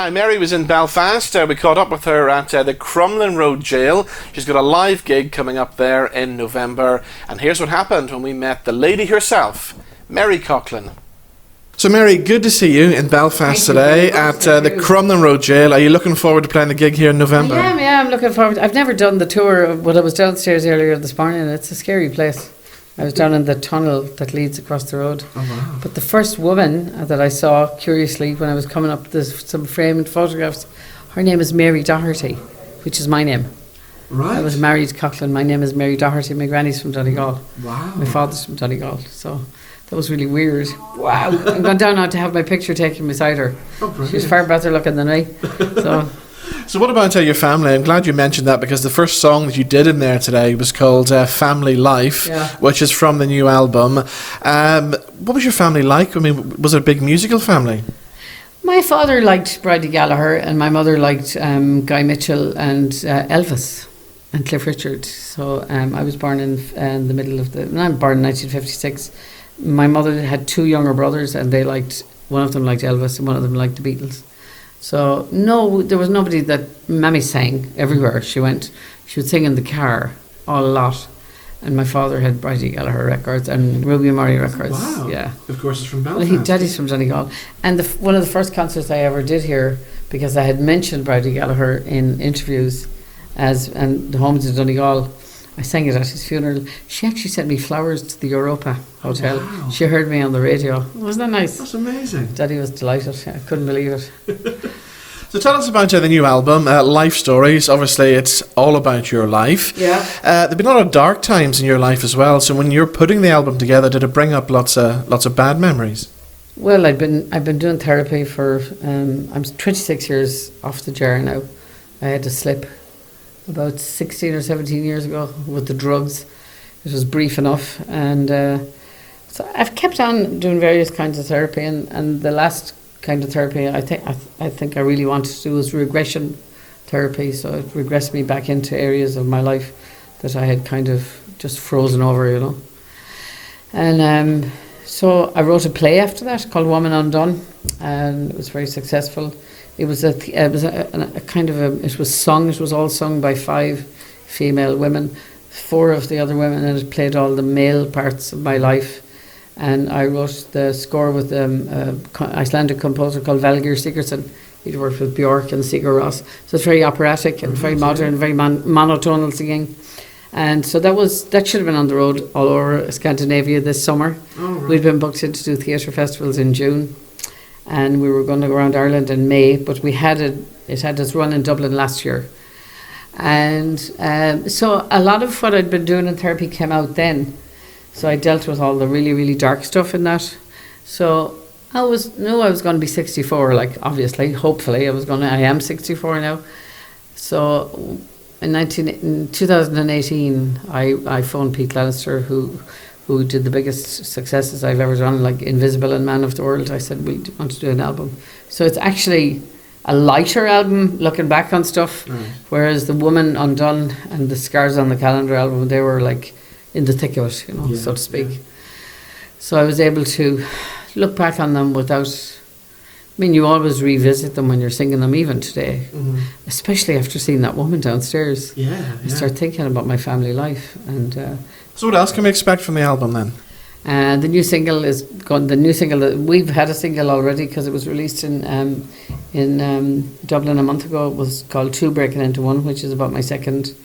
Now, Mary was in Belfast. We caught up with her at the Crumlin Road Jail. She's got a live gig coming up there in November. And here's what happened when we met the lady herself, Mary Coughlan. So, Mary, good to see you in Belfast today at the Crumlin Road Jail. Are you looking forward to playing the gig here in November? Yeah, I'm looking forward. I've never done the tour, but I was downstairs earlier this morning. It's a scary place. I was down in the tunnel that leads across the road. Oh, wow. But the first woman that I saw, curiously, when I was coming up, there's some framed photographs. Her name is Mary Doherty, which is my name. Right. I was married to Coughlan. My name is Mary Doherty. My granny's from Donegal. Wow. My father's from Donegal. So that was really weird. Wow. I'm going down now to have my picture taken beside her. Oh, brilliant. She's far better looking than me. So what about your family? I'm glad you mentioned that, because the first song that you did in there today was called Family Life, which is from the new album. What was your family like? I mean, was it a big musical family? My father liked Bridie Gallagher, and my mother liked Guy Mitchell and Elvis and Cliff Richard. So I was born in the middle of I'm born in 1956. My mother had two younger brothers, and one of them liked Elvis and one of them liked the Beatles. So no, there was nobody that Mammy sang everywhere she went. She would sing in the car a lot. And my father had Bridie Gallagher records and Ruby Murray records. Wow. Yeah. Of course, it's from Belfast. Well, Daddy's from Donegal. And one of the first concerts I ever did here, because I had mentioned Bridie Gallagher in interviews and the Homes of Donegal, I sang it at his funeral. She actually sent me flowers to the Europa Hotel. Oh, wow. She heard me on the radio. Wasn't that nice? That's amazing. Daddy was delighted. I couldn't believe it. So tell us about the new album, Life Stories. Obviously, it's all about your life. Yeah. There've been a lot of dark times in your life as well. So when you're putting the album together, did it bring up lots of bad memories? Well, I've been doing therapy for I'm 26 years off the jar now. I had to slip about 16 or 17 years ago with the drugs. It was brief enough, and so I've kept on doing various kinds of therapy, and the last kind of therapy I think I really wanted to do was regression therapy. So it regressed me back into areas of my life that I had kind of just frozen over, And so I wrote a play after that called Woman Undone, and it was very successful. It was it was all sung by 5 female women. 4 of the other women had played all the male parts of my life. And I wrote the score with an Icelandic composer called Valgeir Sigurdsson. He'd worked with Björk and Sigur Rós. So it's very operatic and very modern, very monotonal singing. And so that should have been on the road all over Scandinavia this summer. Oh, right. We'd been booked in to do theatre festivals in June, and we were going to go around Ireland in May, but it had its run in Dublin last year. And so a lot of what I'd been doing in therapy came out then. So I dealt with all the really, really dark stuff in that. So I knew I was going to be 64, obviously, hopefully. I am 64 now. So in 2018, I phoned Pete Lannister, who did the biggest successes I've ever done, like Invisible and Man of the World. I said, we want to do an album. So it's actually a lighter album, looking back on stuff, whereas the Woman Undone and the Scars on the Calendar album, they were in the thick of it, so to speak. Yeah. So I was able to look back on them without... you always revisit them when you're singing them, even today, especially after seeing that woman downstairs. Yeah. I start thinking about my family life. And so what else can we expect from the album then? The new single we've had a single already, because it was released in Dublin a month ago. It was called Two Breaking Into One, which is about my second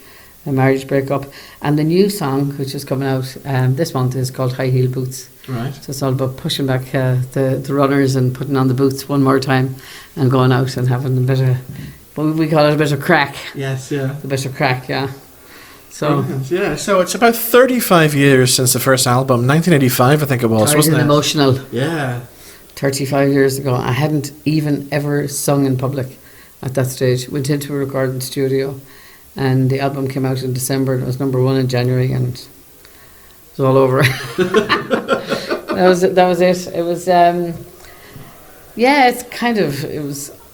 marriage breakup. And the new song, which is coming out this month, is called High Heel Boots. Right. So it's all about pushing back the runners and putting on the boots one more time and going out and having a bit of, we call it a bit of crack. Yes, yeah. A bit of crack, yeah. So yeah, so it's about 35 years since the first album, 1985 I think it was, wasn't it? Emotional. Yeah. 35 years ago. I hadn't even ever sung in public at that stage. Went into a recording studio, and the album came out in December, and it was #1 in January, and it was all over. That was it. It was,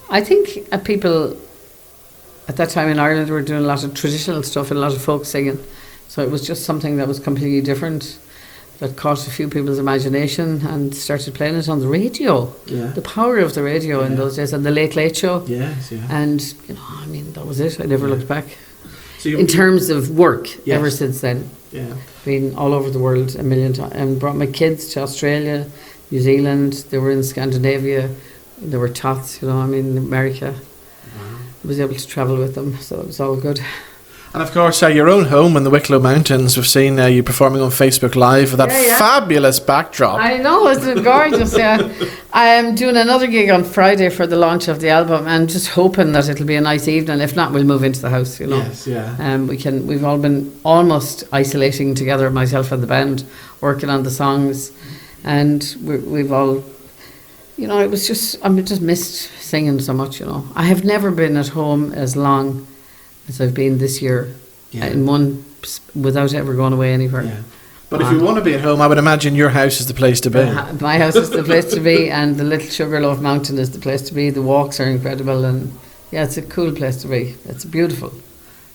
I think people at that time in Ireland were doing a lot of traditional stuff and a lot of folk singing. So it was just something that was completely different. that caught a few people's imagination and started playing it on the radio. Yeah. The power of the radio in those days, and the Late Late Show. Yes, yeah. And, you know, I mean, that was it. I never looked back. So In terms of work, Yes. ever since then. Yeah. Been all over the world a million times. And brought my kids to Australia, New Zealand. They were in Scandinavia. They were tots, you know, I mean, America. I was able to travel with them, so it was all good. And of course, your own home in the Wicklow Mountains. We've seen you performing on Facebook Live with that fabulous backdrop. I know, isn't it gorgeous? Yeah. I am doing another gig on Friday for the launch of the album, and just hoping that it'll be a nice evening. If not, we'll move into the house, you know. Yes, yeah. We've all been almost isolating together, myself and the band, working on the songs, and we've all, you know, I just missed singing so much, you know. I have never been at home as long as I've been this year, in one, without ever going away anywhere. Yeah. But if you want to be at home, I would imagine your house is the place to be. My house is the place to be, and the Little Sugarloaf Mountain is the place to be. The walks are incredible, and it's a cool place to be. It's beautiful.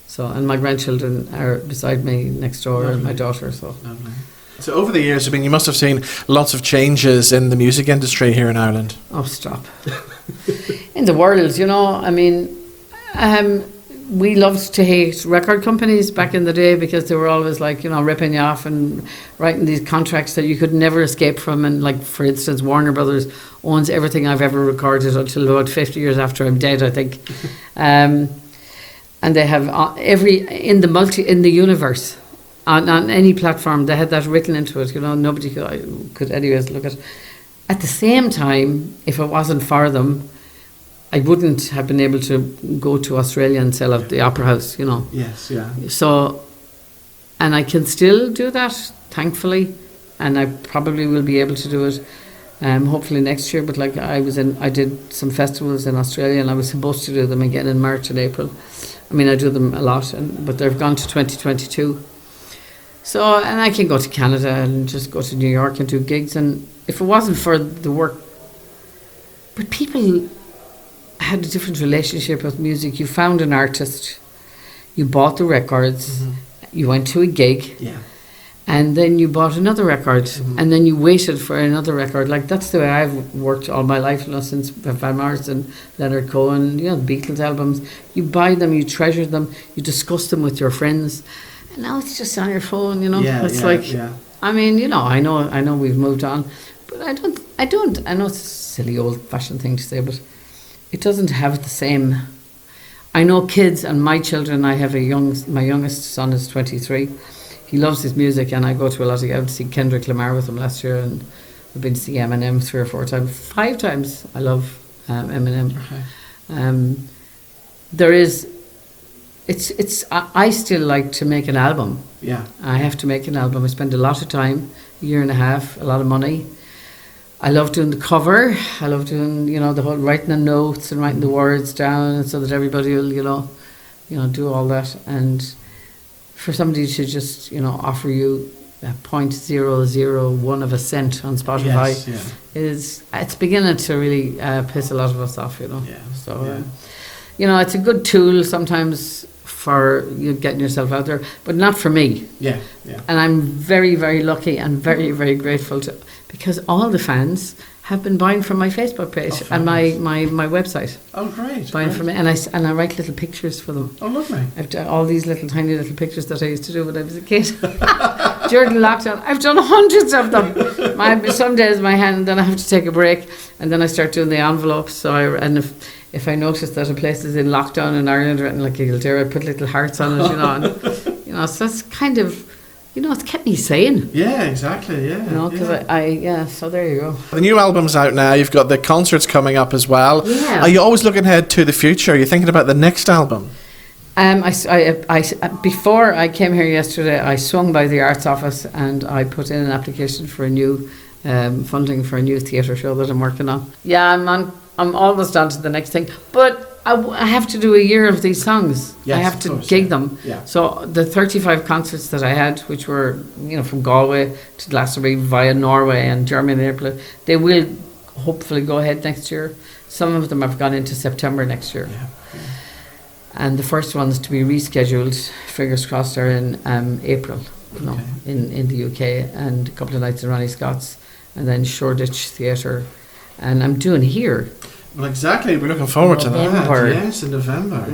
So, and my grandchildren are beside me next door, and my daughter. So. Lovely. So over the years, I mean, you must have seen lots of changes in the music industry here in Ireland. Oh, stop. In the world, you know, I mean, we loved to hate record companies back in the day because they were always like, you know, ripping you off and writing these contracts that you could never escape from. And like, for instance, Warner Brothers owns everything I've ever recorded until about 50 years after I'm dead, I think. And they have in the universe, on any platform, they had that written into it. You know, nobody could anyways look at it. At the same time, if it wasn't for them, I wouldn't have been able to go to Australia and sell at the Opera House, you know. Yes, yeah. So, and I can still do that, thankfully, and I probably will be able to do it, hopefully next year. But like I did some festivals in Australia, and I was supposed to do them again in March and April. I mean, I do them a lot, but they've gone to 2022. So, and I can go to Canada and just go to New York and do gigs. And if it wasn't for the work, but people had a different relationship with music. You found an artist, you bought the records, you went to a gig, and then you bought another record, and then you waited for another record. Like, that's the way I've worked all my life, you know, since Van Morrison, Leonard Cohen, you know, the Beatles albums. You buy them, you treasure them, you discuss them with your friends, and now it's just on your phone, you know. I mean, you know, I know we've moved on, but I know it's a silly old-fashioned thing to say, but it doesn't have the same. I know kids and my children. I have my youngest son is 23. He loves his music, and I go to a lot of. I went to see Kendrick Lamar with him last year, and I've been to see Eminem 3 or 4 times, 5 times. I love Eminem. Okay. There is. It's. I still like to make an album. Yeah. I have to make an album. I spend a lot of time, a year and a half, a lot of money. I love doing the cover. I love doing, you know, the whole writing the notes and writing the words down, so that everybody will, you know, do all that. And for somebody to just, you know, offer you 0.001 of a cent on Spotify it's beginning to really piss a lot of us off, you know. Yeah. So, you know, it's a good tool sometimes for you getting yourself out there, but not for me. Yeah. And I'm very, very lucky and very, very grateful because all the fans have been buying from my Facebook page and my website. Oh, great! Buying from me, and I write little pictures for them. Oh, lovely! I've done all these tiny little pictures that I used to do when I was a kid. During lockdown, I've done hundreds of them. Some days my hand, then I have to take a break, and then I start doing the envelopes. So if I notice that a place is in lockdown in Ireland, written like a Kildare, I put little hearts on it, you know, and, you know, so that's kind of. You know, it's kept me sane. Yeah, exactly, yeah. You know, because so there you go. The new album's out now. You've got the concerts coming up as well. Yeah. Are you always looking ahead to the future? Are you thinking about the next album? Before I came here yesterday, I swung by the Arts Office and I put in an application for a new funding for a new theatre show that I'm working on. Yeah, I'm almost on to the next thing. But I have to do a year of these songs. Yes, I have to gig them. Yeah. So the 35 concerts that I had, which were, you know, from Galway to Glastonbury via Norway and Germany and April, they will hopefully go ahead next year. Some of them have gone into September next year. Yeah. And the first ones to be rescheduled, fingers crossed, are in April. no, Okay. in the UK, and a couple of nights in Ronnie Scott's, and then Shoreditch Theatre, and I'm doing here. Well, exactly. We're looking forward to November. that. Yes, in November.